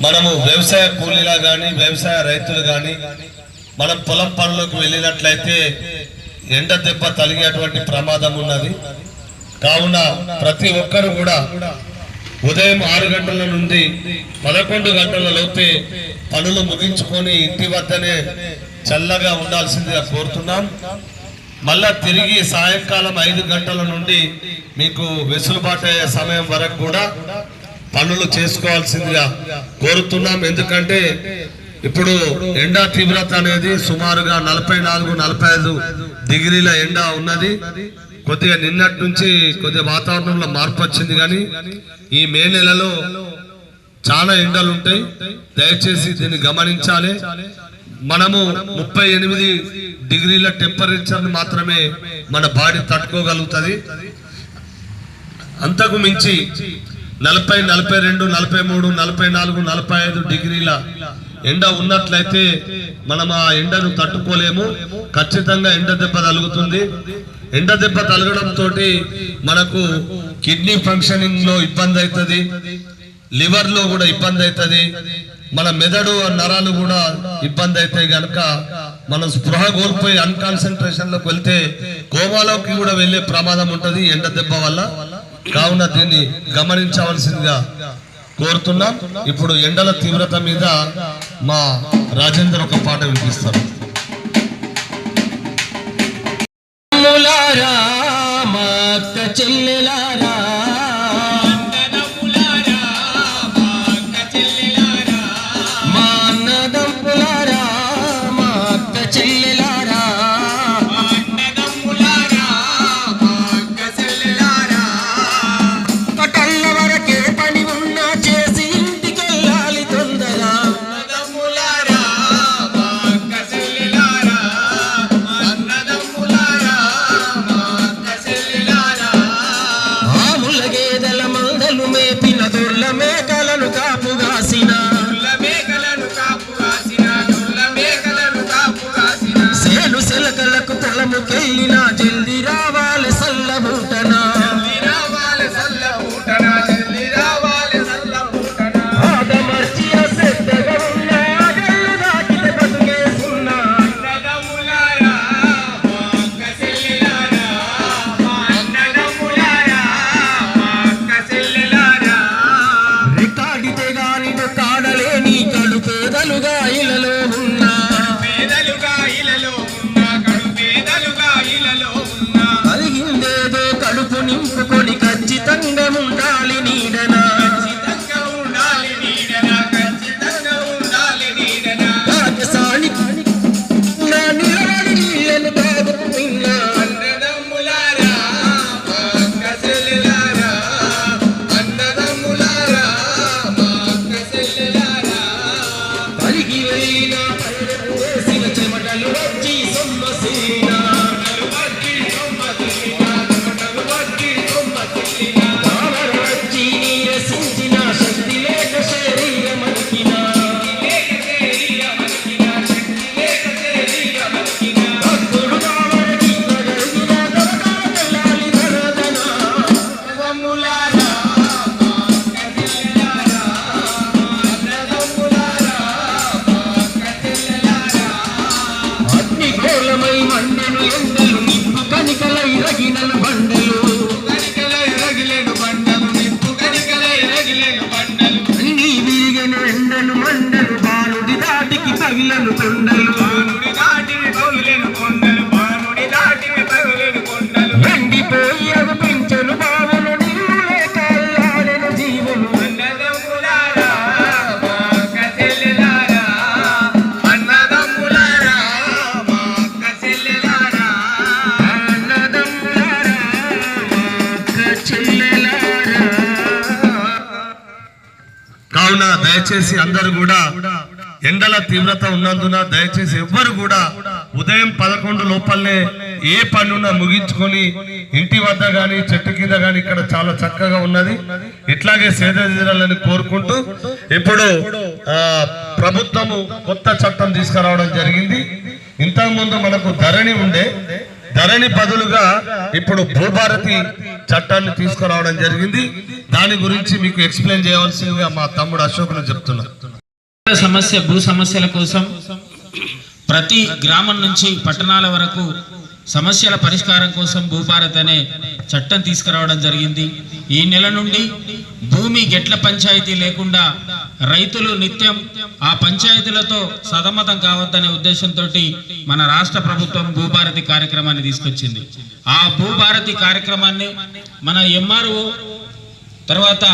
మనము వ్యవసాయ కూలీలా కానీ వ్యవసాయ రైతులు కానీ మనం పొలం పనులకు వెళ్ళినట్లయితే ఎండ దెబ్బ తగిలేటువంటి ప్రమాదం ఉన్నది. కావున ప్రతి ఒక్కరు కూడా ఉదయం 6 గంటల నుండి 11 గంటల లోపే పనులు ముగించుకొని ఇంటి వద్దనే చల్లగా ఉండాల్సిందిగా కోరుతున్నాం. మళ్ళా తిరిగి సాయంకాలం 5 గంటల నుండి మీకు వెసులుబాటు అయ్యే సమయం వరకు కూడా పనులు చేసుకోవాల్సిందిగా కోరుతున్నాం. ఎందుకంటే ఇప్పుడు ఎండ తీవ్రత అనేది సుమారుగా 44-45 డిగ్రీల ఎండ ఉన్నది. కొద్దిగా నిన్నటి నుంచి కొద్దిగా వాతావరణంలో మార్పు వచ్చింది, కానీ ఈ మే నెలలో చాలా ఎండలు ఉంటాయి. దయచేసి దీన్ని గమనించాలి. మనము 38 డిగ్రీల టెంపరేచర్ మాత్రమే మన బాడీ తట్టుకోగలుగుతుంది. అంతకు మించి 40, 42, 43, 44, 45 డిగ్రీల ఎండ ఉన్నట్లయితే మనం ఆ ఎండను తట్టుకోలేము. ఖచ్చితంగా ఎండ దెబ్బ తగులుతుంది. ఎండ దెబ్బ తగలడంతో మనకు కిడ్నీ ఫంక్షనింగ్ లో ఇబ్బంది అవుతుంది, లివర్ లో కూడా ఇబ్బంది అవుతుంది, మన మెదడు నరాలు కూడా ఇబ్బంది అవుతాయి. కనుక మనం స్పృహ కోల్పోయి అన్కాన్సన్ట్రేషన్ లోకి వెళ్తే కోమాలోకి కూడా వెళ్లే ప్రమాదం ఉంటుంది ఎండ దెబ్బ వల్ల. కావున దీన్ని గమనించవలసిందిగా కోరుతున్నాం. ఇప్పుడు ఎండల తీవ్రత మీద మా రాజేందర్ ఒక పాట వినిపిస్తారు. జల్ది రావాలి సల్లబూటనా, జల్ది రావాలి సల్లబూటనా. ఆదమర్చి అసెద్దగా ఉన్నా జల్లు దాటిన బతుకేసున్నా. అన్నదమ్ములారా మా అక్క చెల్లెలారా, అన్నదమ్ములారా మా అక్క చెల్లెలారా. రికార్డితే గాని కాడలేని కడు పేదలుగా ఇలలో ఉన్నా, కడుపు నింపుకొని ఖచ్చితంగా ఉండాలి నీడనా, రాజసానికి నా నిలబడి నీళ్ళను తాగుతున్నా. అన్నదమ్ములారా మా అక్క చెల్లెలారా, అన్నదమ్ములారా మా అక్క చెల్లెలారా. పలికి వెళ్ళిన వేసిన చెమటలు వచ్చి సొమ్మసీనా, ఎండిపోయి అవి పెంచను బావులు నీళ్ళు లేక అల్లాడెను జీవులు. అన్నదమ్ములారా మా అక్క చెల్లెలారా, అన్నదమ్ములారా మా అక్క చెల్లెలారా, అన్నదమ్ములారా మా అక్క చెల్లెలారా. కావున దయచేసి అందరూ కూడా ఎండల తీవ్రత ఉన్నందున దయచేసి ఎవ్వరు కూడా ఉదయం 11 లోపలనే ఏ పనున్నా ముగించుకొని ఇంటి వద్ద గాని చెట్టు కింద గాని ఇక్కడ చాలా చక్కగా ఉన్నది. ఇట్లాగే సేద తీరాలని కోరుకుంటూ ఇప్పుడు ప్రభుత్వము కొత్త చట్టం తీసుకురావడం జరిగింది. ఇంతకు ముందు మనకు ధరణి ఉండే, ధరణి బదులుగా ఇప్పుడు భూభారతి చట్టాన్ని తీసుకురావడం జరిగింది. దాని గురించి మీకు ఎక్స్ప్లెయిన్ చేయవలసిందిగా మా తమ్ముడు అశోక్ను చెప్తున్నా. భూ సమస్యల కోసం ప్రతి గ్రామం నుంచి పట్టణాల వరకు సమస్యల పరిష్కారం కోసం భూభారత్ అనే చట్టం తీసుకురావడం జరిగింది. ఈ నెల నుండి భూమి గెట్ల పంచాయతీ లేకుండా రైతులు నిత్యం ఆ పంచాయతీలతో సతమతం కావద్దనే ఉద్దేశంతో మన రాష్ట్ర ప్రభుత్వం భూభారతి కార్యక్రమాన్ని తీసుకొచ్చింది. ఆ భూభారతి కార్యక్రమాన్ని మన ఎంఆర్ఓ తర్వాత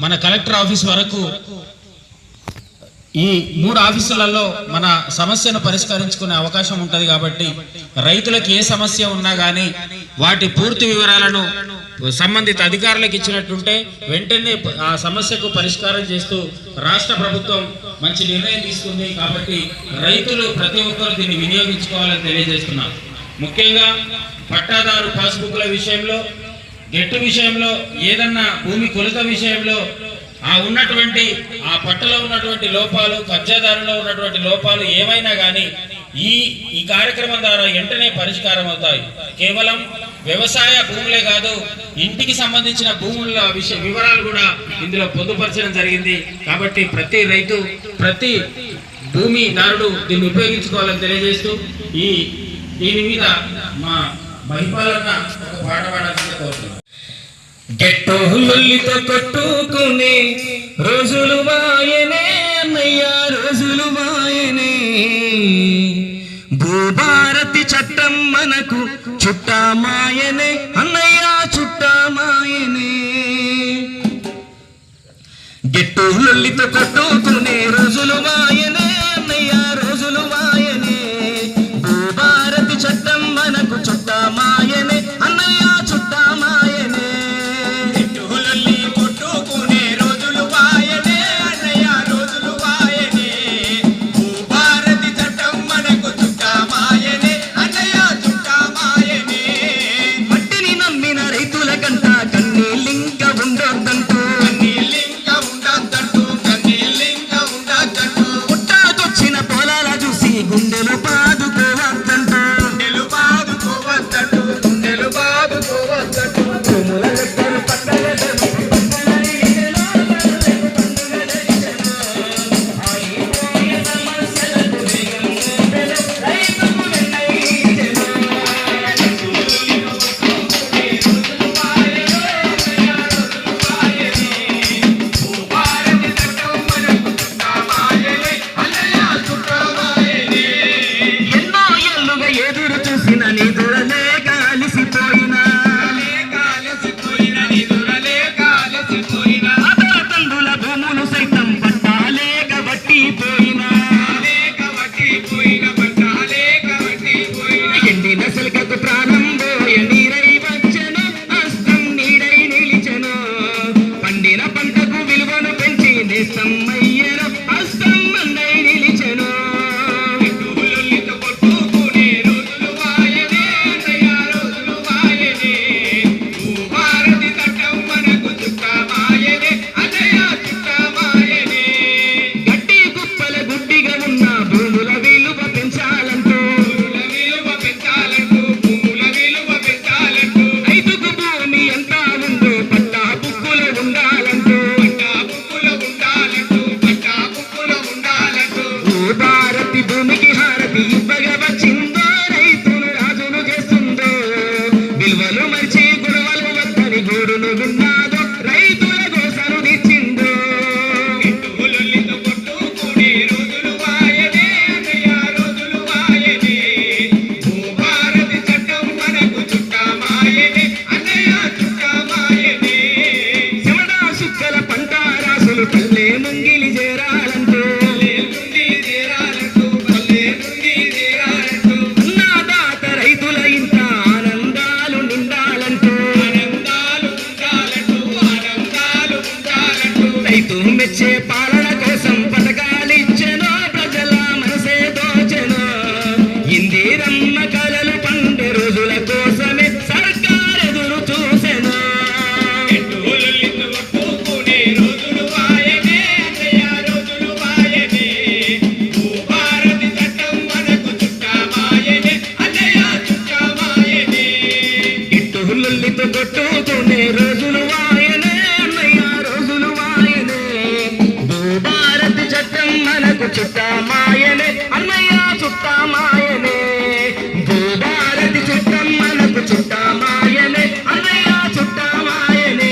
మన కలెక్టర్ ఆఫీస్ వరకు ఈ 3 ఆఫీసులలో మన సమస్యను పరిష్కరించుకునే అవకాశం ఉంటుంది. కాబట్టి రైతులకు ఏ సమస్య ఉన్నా కానీ వాటి పూర్తి వివరాలను సంబంధిత అధికారులకు ఇచ్చినట్టుంటే వెంటనే ఆ సమస్యకు పరిష్కారం చేస్తూ రాష్ట్ర ప్రభుత్వం మంచి నిర్ణయం తీసుకుంది. కాబట్టి రైతులు ప్రతి ఒక్కరు దీన్ని వినియోగించుకోవాలని తెలియజేస్తున్నాం. ముఖ్యంగా పట్టాదారు పాస్బుక్ల విషయంలో, గెట్టు విషయంలో, ఏదన్నా భూమి కొలత విషయంలో ఉన్నటువంటి ఆ పట్టులో ఉన్నటువంటి లోపాలు, కబ్జాదారులో ఉన్నటువంటి లోపాలు ఏమైనా కానీ ఈ కార్యక్రమం ద్వారా వెంటనే పరిష్కారం అవుతాయి. కేవలం వ్యవసాయ భూములే కాదు, ఇంటికి సంబంధించిన భూముల వివరాలు కూడా ఇందులో పొందుపరచడం జరిగింది. కాబట్టి ప్రతి రైతు, ప్రతి భూమిదారుడు దీన్ని ఉపయోగించుకోవాలని తెలియజేస్తూ దీని మీద మా బహిపాలన ఒక పాట పాడాల్సిందే కోరుతున్నాం. గెట్టు లొల్లితో కొట్టుకునే రోజులు వాయనే అన్నయ్య, రోజులు వాయనే. భూభారతి చట్టం మనకు చుట్టామాయనే అన్నయ్య, చుట్టామాయనే. గెట్టు లొల్లితో కొట్టుకునే రోజులు వాయనే అన్నయ్య, రోజులు వాయనే. భూభారతి చట్టం మనకు చుట్టామాయనే అన్నయ్య, చుట్టామాయనే. చుట్టమాయనే అన్నయ్య చుట్టమాయనే భూభారతి చుట్టం మనకు చుట్టమాయనే అన్నయ్య చుట్టమాయనే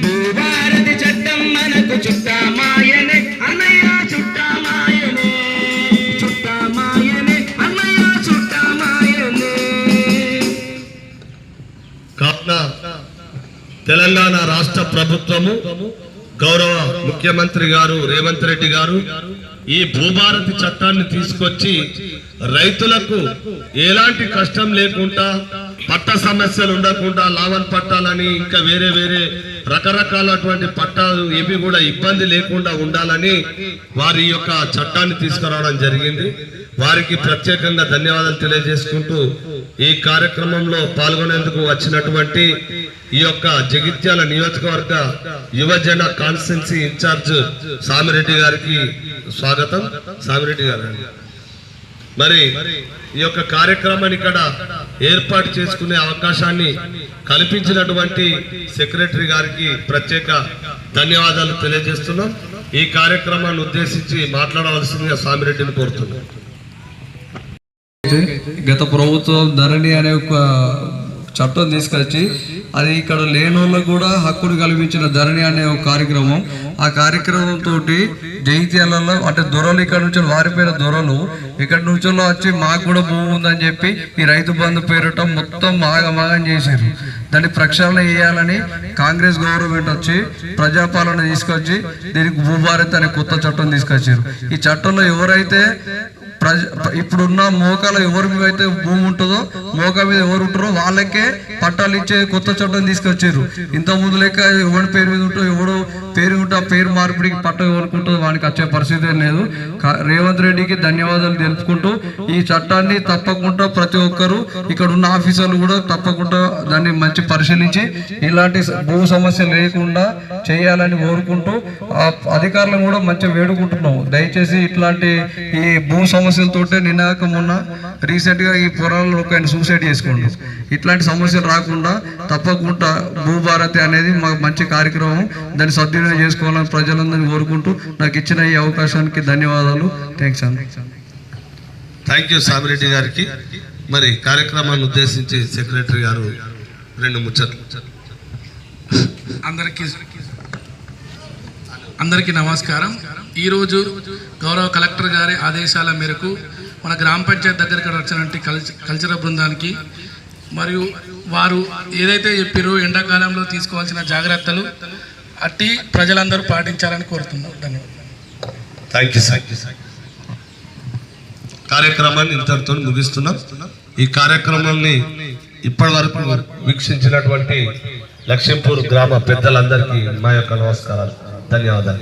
భూభారతి చట్టం మనకు చుట్టమాయనే అన్నయ్య చుట్టమాయనే చుట్టమాయనే అన్నయ్య చుట్టమాయనే. కావున తెలంగాణ రాష్ట్ర ప్రభుత్వము గౌరవ ముఖ్యమంత్రి గారు రేవంత్ రెడ్డి గారు ఈ భూభారతి చట్టాన్ని తీసుకొచ్చి రైతులకు ఎలాంటి కష్టం లేకుండా పట్ట సమస్యలు ఉండకుండా లావన్ పట్టాలని ఇంకా వేరే వేరే రకరకాలటువంటి పట్టాలు ఏవి కూడా ఇబ్బంది లేకుండా ఉండాలని వారి యొక్క చట్టాన్ని తీసుకురావడం జరిగింది. వారికి ప్రత్యేకంగా ధన్యవాదాలు తెలియజేసుకుంటూ ఈ కార్యక్రమంలో పాల్గొనేందుకు వచ్చినటువంటి ఈ యొక్క జగిత్యాల నియోజకవర్గ యువజన కాన్స్టిట్యున్సీ ఇన్ఛార్జ్ సామిరెడ్డి గారికి స్వాగతం. సామిరెడ్డి గారు మరి ఈ యొక్క కార్యక్రమాన్ని ఇక్కడ ఏర్పాటు చేసుకునే అవకాశాన్ని కల్పించినటువంటి సెక్రటరీ గారికి ప్రత్యేక ధన్యవాదాలు తెలియజేస్తున్నాం. ఈ కార్యక్రమాన్ని ఉద్దేశించి మాట్లాడవలసిందిగా సామిరెడ్డిని కోరుతున్నాం. గత ప్రభుత్వం ధరణి అనే ఒక చట్టం తీసుకొచ్చి అది ఇక్కడ లేని వాళ్ళకు కూడా హక్కును కల్పించిన ధరణి అనే ఒక కార్యక్రమం. ఆ కార్యక్రమం తోటి జగిత్యాలలో అంటే దొరలు ఇక్కడ నుంచి వారిపోయిన దొరలు ఇక్కడ నుంచి వచ్చి మాకు కూడా భూమి ఉందని చెప్పి ఈ రైతు బంధు పేరిట మొత్తం ఆగమాగం చేశారు. దాన్ని ప్రక్షాళన చేయాలని కాంగ్రెస్ గవర్నమెంట్ వచ్చి ప్రజాపాలన తీసుకొచ్చి దీనికి భూభారతి అనే కొత్త చట్టం తీసుకొచ్చారు. ఈ చట్టంలో ఎవరైతే ఇప్పుడున్న మోకాల ఎవరి మీద అయితే భూమి ఉంటుందో మోకా మీద ఎవరు ఉంటారో వాళ్ళకే పట్టాలు ఇచ్చే కొత్త చట్టం తీసుకొచ్చారు. ఇంత ముందు లెక్క ఎవరి పేరు మీద ఉంటో ఎవడు పేరు ఉంటే ఆ పేరు మార్పిడికి పట్టం ఎవరుకుంటుందో వానికి వచ్చే పరిస్థితి లేదు. రేవంత్ రెడ్డికి ధన్యవాదాలు తెలుపుకుంటూ ఈ చట్టాన్ని తప్పకుండా ప్రతి ఒక్కరు ఇక్కడ ఉన్న ఆఫీసర్లు కూడా తప్పకుండా దాన్ని మంచి పరిశీలించి ఇలాంటి భూ సమస్య లేకుండా చేయాలని కోరుకుంటూ అధికారులను కూడా మంచిగా వేడుకుంటున్నాము. దయచేసి ఇట్లాంటి ఈ భూ సమస్యలతోటే నినాకం ఉన్న రీసెంట్ గా ఈ పొలాల్లో ఒక ఆయన సూసైడ్ చేసుకోండి. ఇట్లాంటి సమస్యలు రాకుండా తప్పకుండా భూభారతి అనేది మాకు మంచి కార్యక్రమం. దాన్ని సద్వినియోగం చేసుకోవాలని ప్రజలందరినీ కోరుకుంటూ నాకు ఇచ్చిన ఈ అవకాశానికి ధన్యవాదాలు. థ్యాంక్స్ అండి. థ్యాంక్ యూ సామిరెడ్డి గారికి. మరి కార్యక్రమాన్ని ఉద్దేశించి సెక్రటరీ గారు రెండు ముచ్చట్లు. అందరికీ నమస్కారం. ఈరోజు గౌరవ కలెక్టర్ గారి ఆదేశాల మేరకు మన గ్రామ పంచాయతీ దగ్గరికి వచ్చినటువంటి కల్చరల్ బృందానికి మరియు వారు ఏదైతే చెప్పారో ఎండాకాలంలో తీసుకోవాల్సిన జాగ్రత్తలు అట్టి ప్రజలందరూ పాటించాలని కోరుతున్నాం. ధన్యవాదాలు. Thank you sir. కార్యక్రమాన్ని ఇంతటితో ముగిస్తున్నాం. ఈ కార్యక్రమాన్ని ఇప్పటి వరకు వీక్షించినటువంటి లక్ష్మీపూర్ గ్రామ పెద్దలందరికీ మా యొక్క నమస్కారాలు, ధన్యవాదాలు.